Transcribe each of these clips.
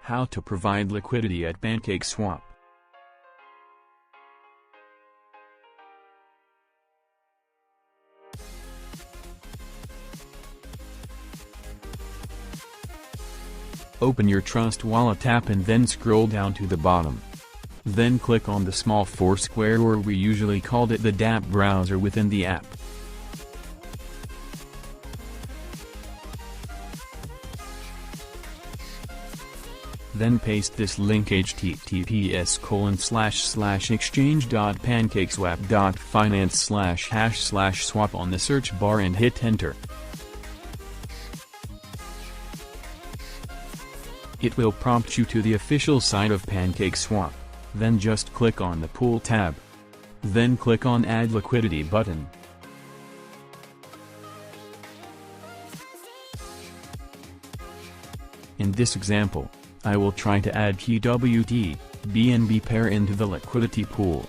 How to provide liquidity at PancakeSwap. Open your Trustwallet app and then scroll down to the bottom. Then click on the small 4 square, or we usually called it the dApp browser, within the app. Then paste this link https://exchange.pancakeswap.finance/hash/swap on the search bar and hit enter. It will prompt you to the official site of PancakeSwap. Then just click on the Pool tab. Then click on Add Liquidity button. In this example, I will try to add TWT, BNB pair into the liquidity pool.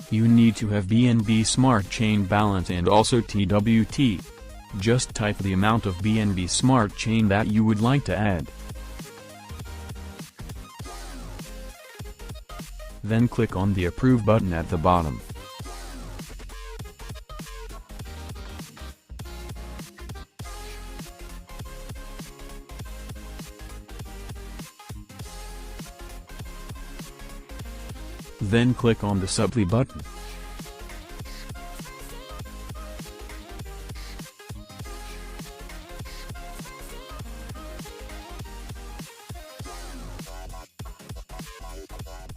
You need to have BNB Smart Chain balance and also TWT. Just type the amount of BNB Smart Chain that you would like to add. Then click on the Approve button at the bottom. Then click on the Supply button.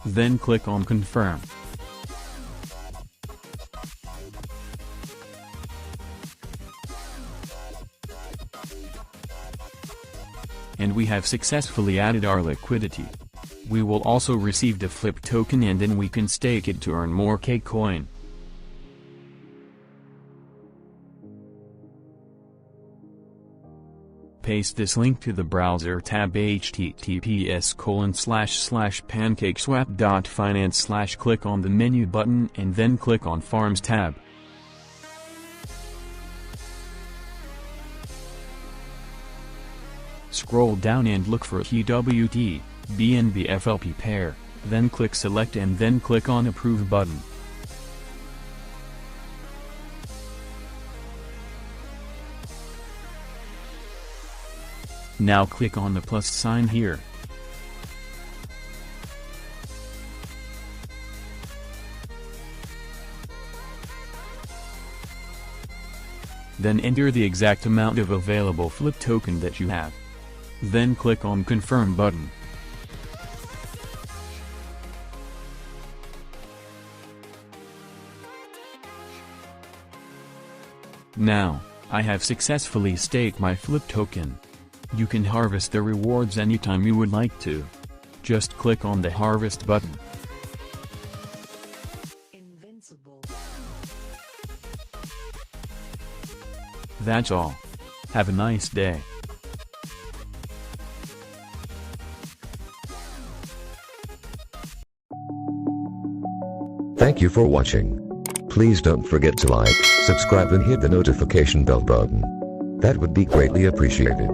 Then click on Confirm. And we have successfully added our liquidity. We will also receive the flip token, and then we can stake it to earn more kucoin. Paste this link to the browser tab https://pancakeswap.finance/ click on the menu button and then click on Farms tab. Scroll down and look for TWT, BNB FLP pair, then click Select and then click on Approve button. Now click on the plus sign here. Then enter the exact amount of available flip token that you have. Then click on Confirm button. Now, I have successfully staked my flip token. You can harvest the rewards anytime you would like to. Just click on the Harvest button. Invincible. That's all. Have a nice day. Thank you for watching. Please don't forget to like, subscribe and hit the notification bell button. That would be greatly appreciated.